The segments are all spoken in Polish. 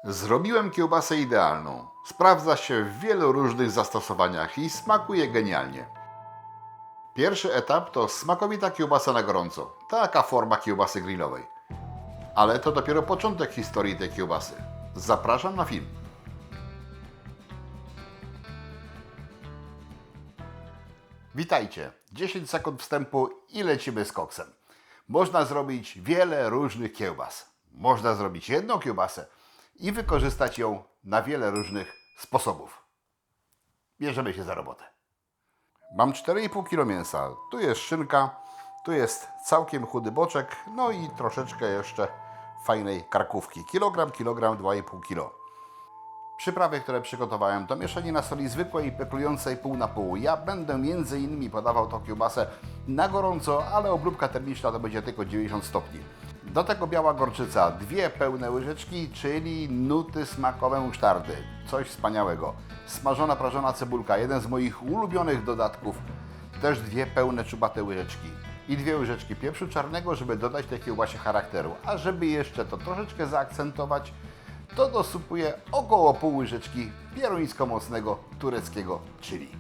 Zrobiłem kiełbasę idealną. Sprawdza się w wielu różnych zastosowaniach i smakuje genialnie. Pierwszy etap to smakowita kiełbasa na gorąco. Taka forma kiełbasy grillowej. Ale to dopiero początek historii tej kiełbasy. Zapraszam na film. Witajcie. 10 sekund wstępu i lecimy z koksem. Można zrobić wiele różnych kiełbas. Można zrobić jedną kiełbasę i wykorzystać ją na wiele różnych sposobów. Bierzemy się za robotę. Mam 4,5 kg mięsa. Tu jest szynka, tu jest całkiem chudy boczek, no i troszeczkę jeszcze fajnej karkówki. Kilogram, 2,5 kg. Przyprawy, które przygotowałem, to mieszanina soli zwykłej, peklującej pół na pół. Ja będę m.in. podawał tą kiełbasę na gorąco, ale obróbka termiczna to będzie tylko 90 stopni. Do tego biała gorczyca, 2 pełne łyżeczki, czyli nuty smakowe musztardy. Coś wspaniałego. Smażona, prażona cebulka, jeden z moich ulubionych dodatków. Też 2 pełne czubate łyżeczki. I 2 łyżeczki pieprzu czarnego, żeby dodać tej kiełbasie charakteru. A żeby jeszcze to troszeczkę zaakcentować, to dosypuję około pół łyżeczki pieruńsko-mocnego tureckiego chili.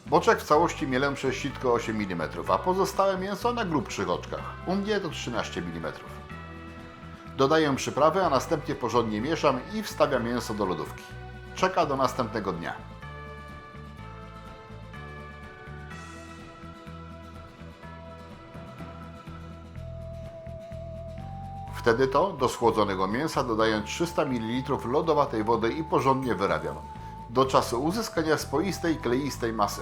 Boczek w całości mielę przez sitko 8 mm, a pozostałe mięso na grubszych oczkach. U mnie to 13 mm. Dodaję przyprawy, a następnie porządnie mieszam i wstawiam mięso do lodówki. Czeka do następnego dnia. Wtedy to do schłodzonego mięsa dodaję 300 ml lodowatej wody i porządnie wyrabiam. Do czasu uzyskania spoistej, kleistej masy.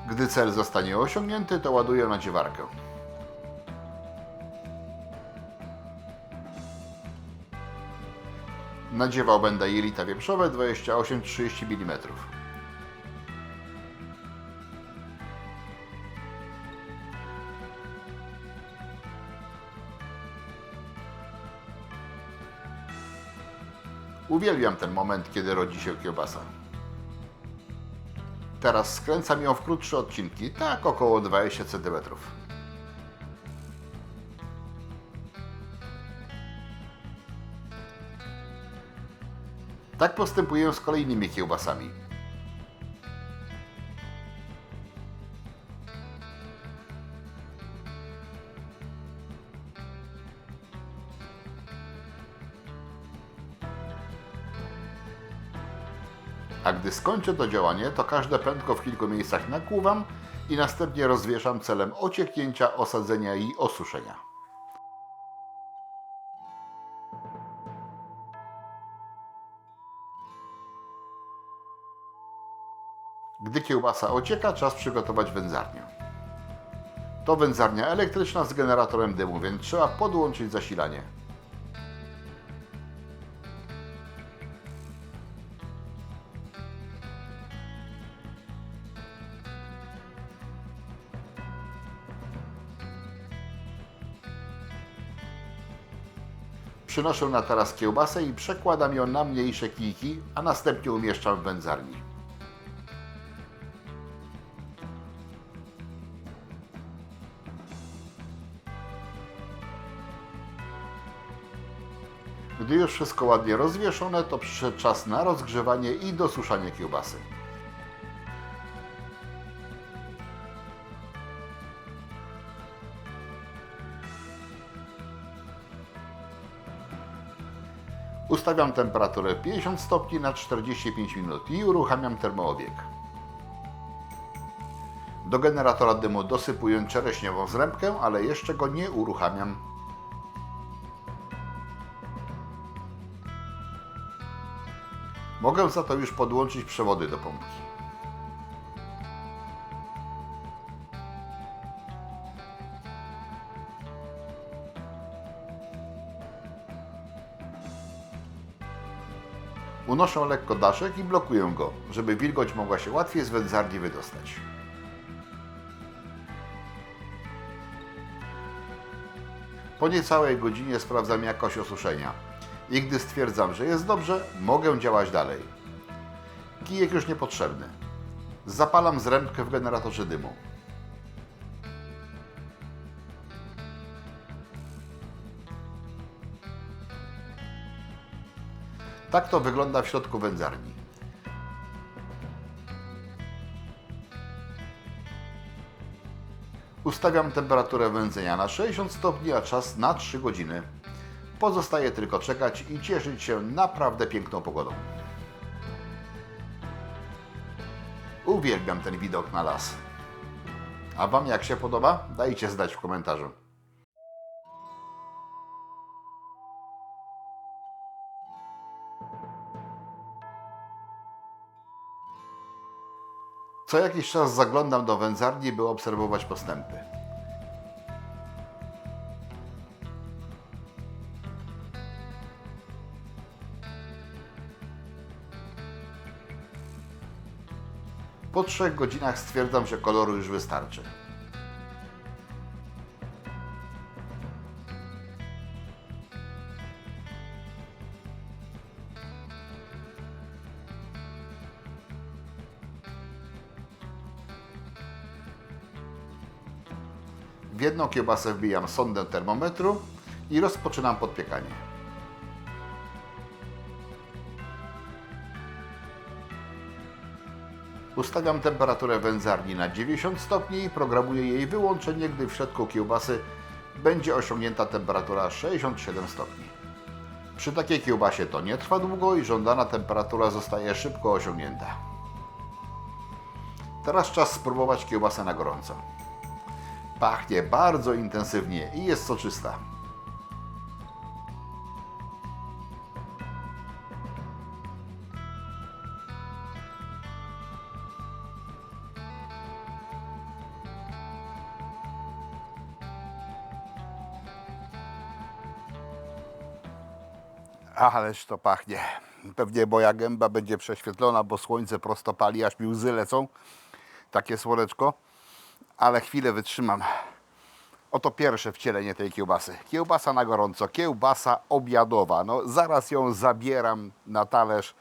Gdy cel zostanie osiągnięty, to ładuję na dziewarkę. Nadziewał będę jelita wieprzowe 28-30 mm. Uwielbiam ten moment, kiedy rodzi się kiełbasa. Teraz skręcam ją w krótsze odcinki, tak około 20 cm. Tak postępuję z kolejnymi kiełbasami. A gdy skończę to działanie, to każde prędko w kilku miejscach nakłuwam i następnie rozwieszam celem ocieknięcia, osadzenia i osuszenia. Gdy kiełbasa ocieka, czas przygotować wędzarnię. To wędzarnia elektryczna z generatorem dymu, więc trzeba podłączyć zasilanie. Przynoszę na taras kiełbasę i przekładam ją na mniejsze kijki, a następnie umieszczam w wędzarni. Gdy już wszystko ładnie rozwieszone, to przyszedł czas na rozgrzewanie i dosuszanie kiełbasy. Ustawiam temperaturę 50 stopni na 45 minut i uruchamiam termoobieg. Do generatora dymu dosypuję czereśniową zrębkę, ale jeszcze go nie uruchamiam. Mogę za to już podłączyć przewody do pompki. Unoszę lekko daszek i blokuję go, żeby wilgoć mogła się łatwiej z wędzarni wydostać. Po niecałej godzinie sprawdzam jakość osuszenia. I gdy stwierdzam, że jest dobrze, mogę działać dalej. Kijek już niepotrzebny. Zapalam zrębkę w generatorze dymu. Tak to wygląda w środku wędzarni. Ustawiam temperaturę wędzenia na 60 stopni, a czas na 3 godziny. Pozostaje tylko czekać i cieszyć się naprawdę piękną pogodą. Uwielbiam ten widok na las. A Wam jak się podoba? Dajcie znać w komentarzu. Co jakiś czas zaglądam do wędzarni, by obserwować postępy. Po 3 godzinach stwierdzam, że koloru już wystarczy. W jedną kiełbasę wbijam sondę termometru i rozpoczynam podpiekanie. Ustawiam temperaturę wędzarni na 90 stopni i programuję jej wyłączenie, gdy w środku kiełbasy będzie osiągnięta temperatura 67 stopni. Przy takiej kiełbasie to nie trwa długo i żądana temperatura zostaje szybko osiągnięta. Teraz czas spróbować kiełbasę na gorąco. Pachnie bardzo intensywnie i jest soczysta. Ależ to pachnie. Pewnie moja gęba będzie prześwietlona, bo słońce prosto pali, aż mi łzy lecą. Takie słoneczko. Ale chwilę wytrzymam. Oto pierwsze wcielenie tej kiełbasy. Kiełbasa na gorąco, kiełbasa obiadowa. No, zaraz ją zabieram na talerz,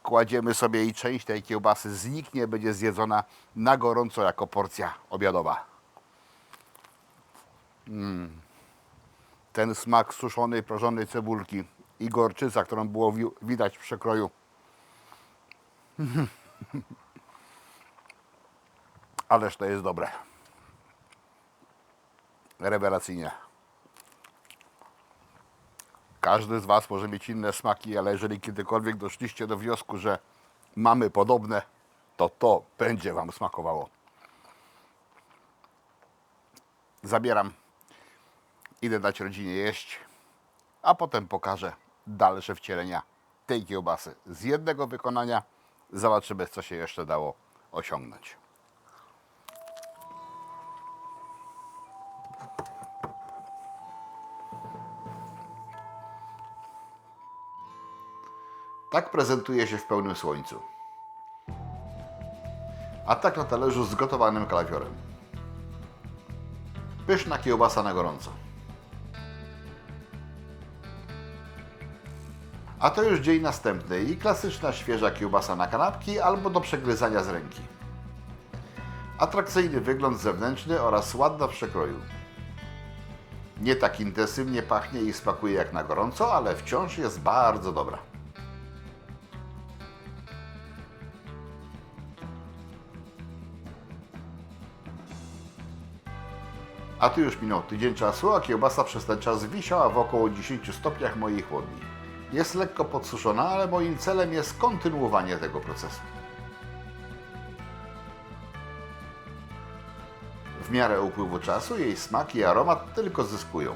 kładziemy sobie i część tej kiełbasy zniknie, będzie zjedzona na gorąco jako porcja obiadowa. Ten smak suszonej, prażonej cebulki i gorczyca, którą było widać w przekroju. Ależ to jest dobre. Rewelacyjnie. Każdy z Was może mieć inne smaki, ale jeżeli kiedykolwiek doszliście do wniosku, że mamy podobne, to będzie Wam smakowało. Zabieram, idę dać rodzinie jeść, a potem pokażę dalsze wcielenia tej kiełbasy z jednego wykonania. Zobaczymy, co się jeszcze dało osiągnąć. Tak prezentuje się w pełnym słońcu. A tak na talerzu z gotowanym kalafiorem. Pyszna kiełbasa na gorąco. A to już dzień następny i klasyczna świeża kiełbasa na kanapki albo do przegryzania z ręki. Atrakcyjny wygląd zewnętrzny oraz ładna w przekroju. Nie tak intensywnie pachnie i smakuje jak na gorąco, ale wciąż jest bardzo dobra. A tu już minął tydzień czasu, a kiełbasa przez ten czas wisiała w około 10 stopniach mojej chłodni. Jest lekko podsuszona, ale moim celem jest kontynuowanie tego procesu. W miarę upływu czasu jej smak i aromat tylko zyskują.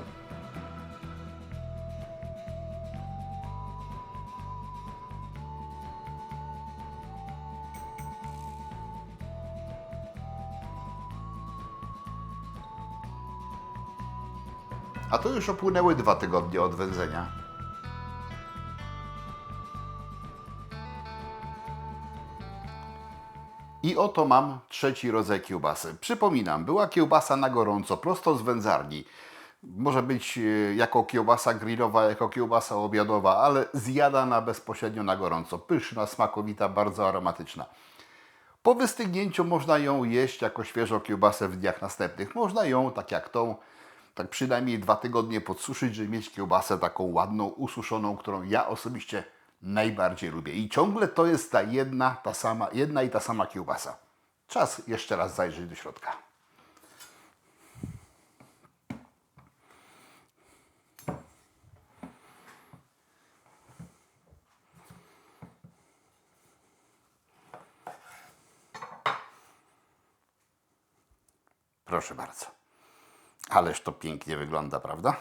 A to już upłynęły 2 tygodnie od wędzenia. I oto mam trzeci rodzaj kiełbasy. Przypominam, była kiełbasa na gorąco, prosto z wędzarni. Może być jako kiełbasa grillowa, jako kiełbasa obiadowa, ale zjadana bezpośrednio na gorąco. Pyszna, smakowita, bardzo aromatyczna. Po wystygnięciu można ją jeść jako świeżą kiełbasę w dniach następnych. Można ją, tak jak tą, tak przynajmniej 2 tygodnie podsuszyć, żeby mieć kiełbasę taką ładną, ususzoną, którą ja osobiście najbardziej lubię. I ciągle to jest ta jedna i ta sama kiełbasa. Czas jeszcze raz zajrzeć do środka. Proszę bardzo. Ależ to pięknie wygląda, prawda?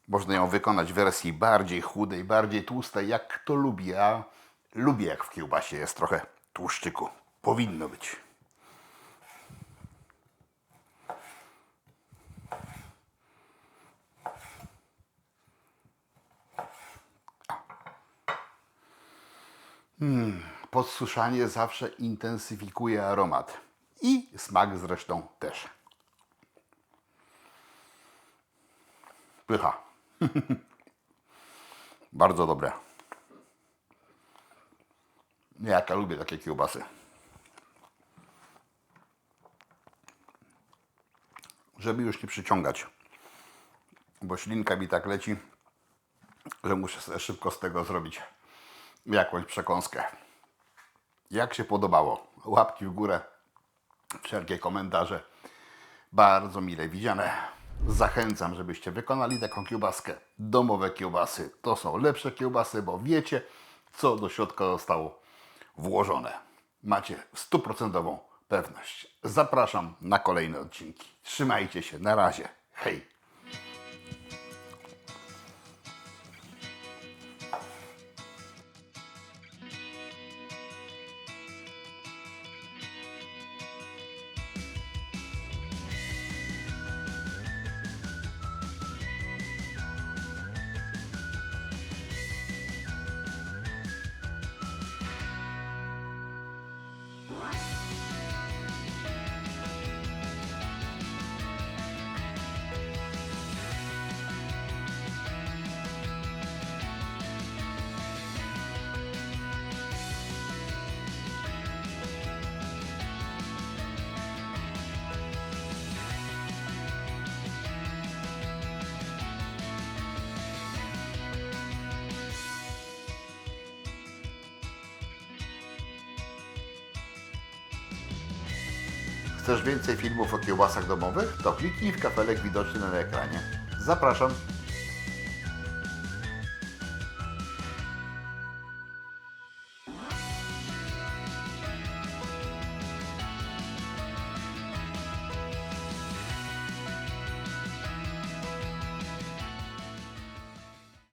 Można ją wykonać w wersji bardziej chudej, bardziej tłustej, jak kto lubi. Ja lubię, jak w kiełbasie jest trochę tłuszczyku. Powinno być. Podsuszanie zawsze intensyfikuje aromat. I smak zresztą też. Pycha. Bardzo dobre. Jak ja lubię takie kiełbasy. Żeby już nie przyciągać, bo ślinka mi tak leci, że muszę sobie szybko z tego zrobić jakąś przekąskę. Jak się podobało? Łapki w górę, wszelkie komentarze bardzo mile widziane. Zachęcam, żebyście wykonali taką kiełbaskę. Domowe kiełbasy to są lepsze kiełbasy, bo wiecie, co do środka zostało włożone. Macie 100% pewność. Zapraszam na kolejne odcinki. Trzymajcie się, na razie. Hej! Chcesz więcej filmów o kiełbasach domowych? To kliknij w kafelek widoczny na ekranie. Zapraszam!